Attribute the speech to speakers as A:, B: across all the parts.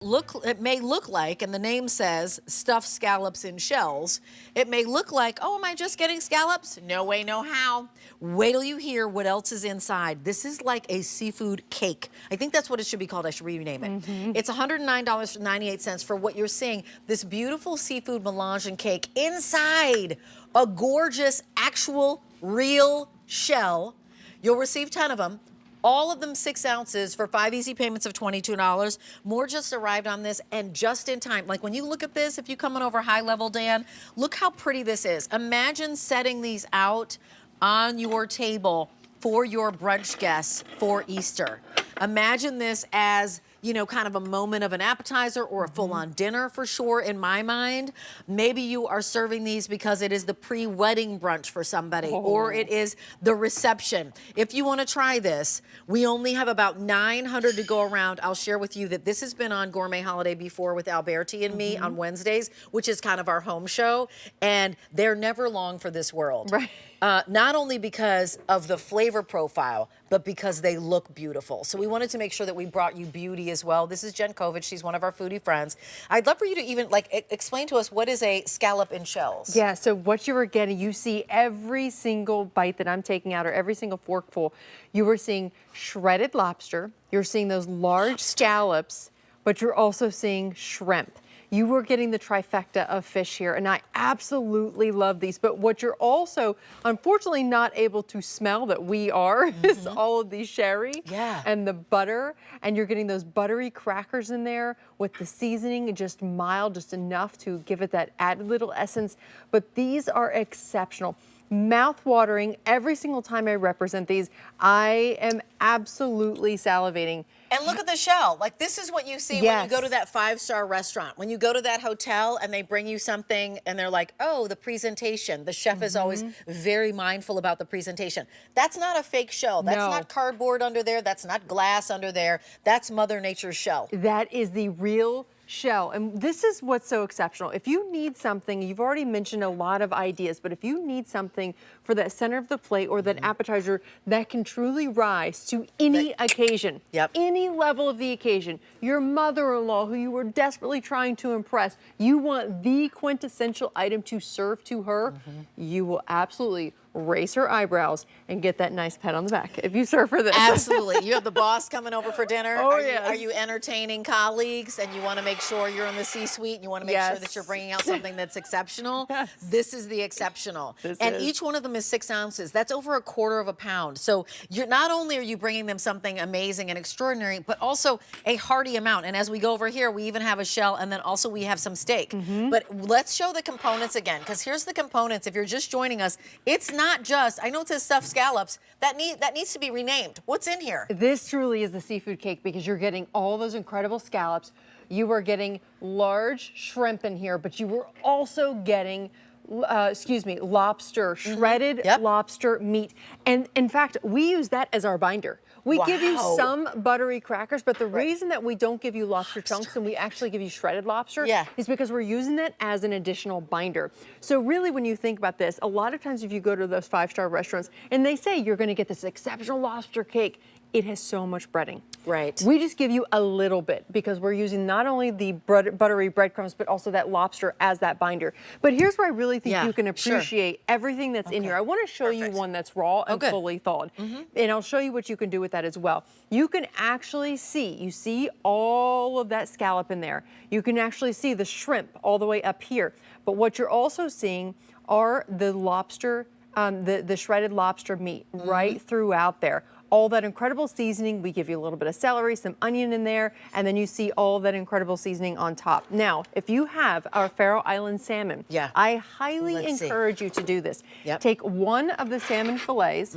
A: It may look like, and the name says stuffed scallops in shells. It may look like, oh, am I just getting scallops? No way, no how. Wait till you hear what else is inside. This is like a seafood cake. I think that's what it should be called. I should rename it. It's $109.98 for what you're seeing. This beautiful seafood melange and cake inside a gorgeous, actual, real shell. You'll receive 10 of them. All of them 6 ounces for 5 easy payments of $22. More just arrived on this and just in time. Like when you look at this, if you're coming over high level, Dan, look how pretty this is. Imagine setting these out on your table for your brunch guests for Easter. Imagine this as, you know, kind of a moment of an appetizer or a full-on dinner for sure in my mind. Maybe you are serving these because it is the pre-wedding brunch for somebody or it is the reception. If you want to try this, we only have about 900 to go around. I'll share with you that this has been on Gourmet Holiday before with Alberti and me on Wednesdays, which is kind of our home show, and they're never long for this world.
B: Right.
A: Not only because of the flavor profile, but because they look beautiful. So we wanted to make sure that we brought you beauty as well. This is Jen Kovich. She's one of our foodie friends. I'd love for you to even explain to us, what is a scallop in shells?
B: Yeah, so what you were getting, you see every single bite that I'm taking out or every single forkful, you were seeing shredded lobster, you're seeing those large scallops, but you're also seeing shrimp. You were getting the trifecta of fish here, and I absolutely love these. But what you're also, unfortunately, not able to smell that we are is all of the sherry and the butter, and you're getting those buttery crackers in there with the seasoning, just mild, just enough to give it that added little essence. But these are exceptional. Mouth-watering every single time I represent these. I am absolutely salivating.
A: And look at the shell. Like, this is what you see when you go to that 5-star restaurant. When you go to that hotel and they bring you something and they're like, oh, the presentation. The chef is always very mindful about the presentation. That's not a fake shell. That's not cardboard under there. That's not glass under there. That's Mother Nature's shell.
B: That is the real shell. And this is what's so exceptional. If you need something, you've already mentioned a lot of ideas, but if you need something for that center of the plate or that appetizer that can truly rise to any occasion, any level of the occasion, your mother-in-law who you were desperately trying to impress, you want the quintessential item to serve to her, you will absolutely raise her eyebrows and get that nice pat on the back if you serve for this.
A: Absolutely. You have the boss coming over for dinner.
B: Oh,
A: Are you entertaining colleagues and you want to make sure you're in the C-suite and you want to make sure that you're bringing out something that's exceptional? This is the exceptional. Each one of them is 6 ounces. That's over a quarter of a pound. So you're not only are you bringing them something amazing and extraordinary, but also a hearty amount. And as we go over here, we even have a shell, and then also we have some steak. But let's show the components again, because here's the components. If you're just joining us, it's not just, I know it says stuffed scallops, that needs to be renamed. What's in here?
B: This truly is the seafood cake because you're getting all those incredible scallops. You are getting large shrimp in here, but you were also getting lobster, shredded lobster meat. And in fact, we use that as our binder. We give you some buttery crackers, but the reason that we don't give you lobster chunks and we actually give you shredded lobster is because we're using that as an additional binder. So really, when you think about this, a lot of times if you go to those 5-star restaurants and they say you're gonna get this exceptional lobster cake, it has so much breading.
A: Right.
B: We just give you a little bit because we're using not only the buttery breadcrumbs, but also that lobster as that binder. But here's where I really think you can appreciate everything that's in here. I want to show you one that's raw and fully thawed. And I'll show you what you can do with that as well. You can actually see, you see all of that scallop in there. You can actually see the shrimp all the way up here. But what you're also seeing are the lobster, the shredded lobster meat right throughout there. All that incredible seasoning, we give you a little bit of celery, some onion in there, and then you see all that incredible seasoning on top. Now, if you have our Faroe Island salmon, I highly encourage you to do this. Take one of the salmon fillets,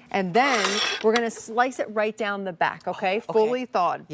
B: and then we're gonna slice it right down the back, okay? Fully thawed.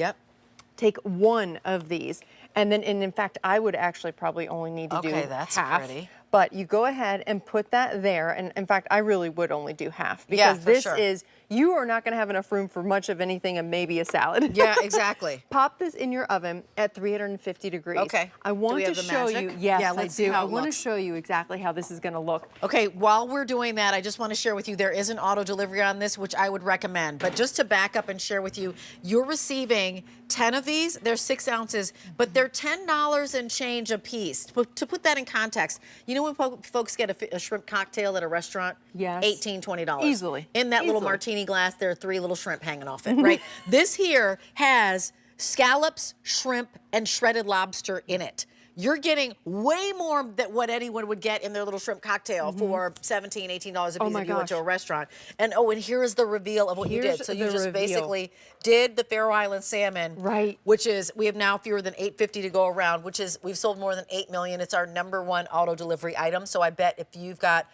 B: Take one of these, and then, and in fact, I would actually probably only need to do half.
A: Pretty.
B: But you go ahead and put that there, and in fact, I really would only do half because this is you are not going to have enough room for much of anything and maybe a salad.
A: Yeah, exactly.
B: Pop this in your oven at 350 degrees.
A: Okay.
B: I want to show you. Yes,
A: yeah, let's see how it looks.
B: I want to show you exactly how this is going to look.
A: Okay, while we're doing that, I just want to share with you, there is an auto delivery on this, which I would recommend. But just to back up and share with you, you're receiving 10 of these. They're 6 ounces, but they're $10 and change a piece. To put that in context, you know when folks get a shrimp cocktail at a restaurant?
B: Yes.
A: $18, $20.
B: Easily.
A: In that little martini glass, there are 3 little shrimp hanging off it, right? This here has scallops, shrimp, and shredded lobster in it. You're getting way more than what anyone would get in their little shrimp cocktail for $17, $18 a piece if you went to a restaurant. And and here is the reveal of what you did. So you just basically did the Faroe Island salmon,
B: right?
A: Which is, we have now fewer than 850 to go around, which is, we've sold more than 8 million. It's our #1 auto delivery item. So I bet if you've got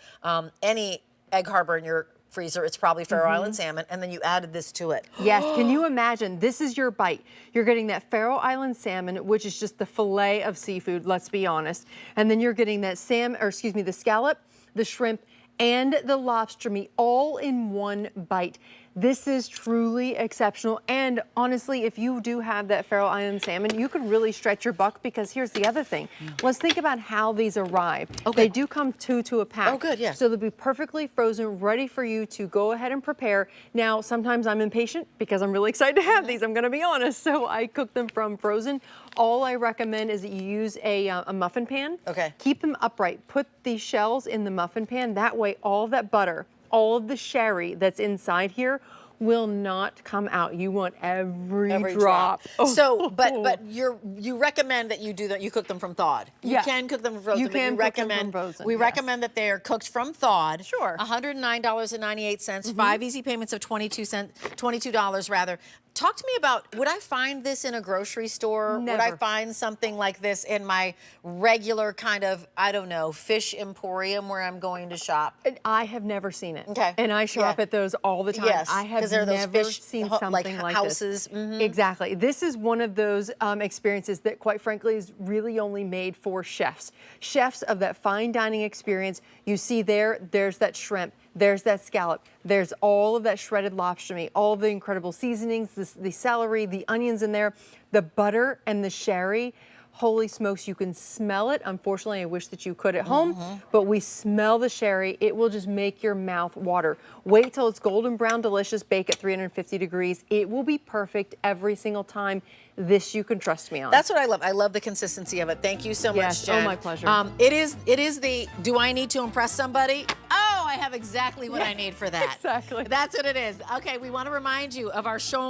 A: any Egg Harbor in your freezer, it's probably Faroe Island salmon, and then you added this to it.
B: Yes, can you imagine? This is your bite. You're getting that Faroe Island salmon, which is just the fillet of seafood, let's be honest. And then you're getting that the scallop, the shrimp, and the lobster meat all in one bite. This is truly exceptional. And honestly, if you do have that Faroe Island salmon, you could really stretch your buck, because here's the other thing. Let's think about how these arrive. Okay. They do come 2 to a pack.
A: Oh, good, yeah.
B: So they'll be perfectly frozen, ready for you to go ahead and prepare. Now, sometimes I'm impatient because I'm really excited to have these, I'm gonna be honest. So I cook them from frozen. All I recommend is that you use a muffin pan.
A: Okay.
B: Keep them upright. Put the shells in the muffin pan. That way, all of that butter, all of the sherry that's inside here will not come out. You want every drop. Oh.
A: So, but you recommend that you do that. You cook them from thawed. You can cook them from frozen.
B: You recommend.
A: We recommend that they are cooked from thawed.
B: Sure.
A: $109.98. 5 easy payments of $22 rather. Talk to me about, would I find this in a grocery store?
B: Never.
A: Would I find something like this in my regular kind of, I don't know, fish emporium where I'm going to shop?
B: I have never seen it.
A: Okay.
B: And I shop at those all the time.
A: Yes.
B: I have never seen something like
A: houses.
B: this. Exactly. This is one of those experiences that, quite frankly, is really only made for chefs. Chefs of that fine dining experience. You see there's that shrimp. There's that scallop. There's all of that shredded lobster meat, all the incredible seasonings, the celery, the onions in there, the butter and the sherry. Holy smokes, you can smell it. Unfortunately, I wish that you could at home, but we smell the sherry. It will just make your mouth water. Wait till it's golden brown, delicious, bake at 350 degrees. It will be perfect every single time. This you can trust me on.
A: That's what I love. I love the consistency of it. Thank you so much, Jen.
B: Oh, my pleasure.
A: It is the, do I need to impress somebody? Oh, I have exactly what I need for that.
B: Exactly.
A: That's what it is. Okay, we want to remind you of our show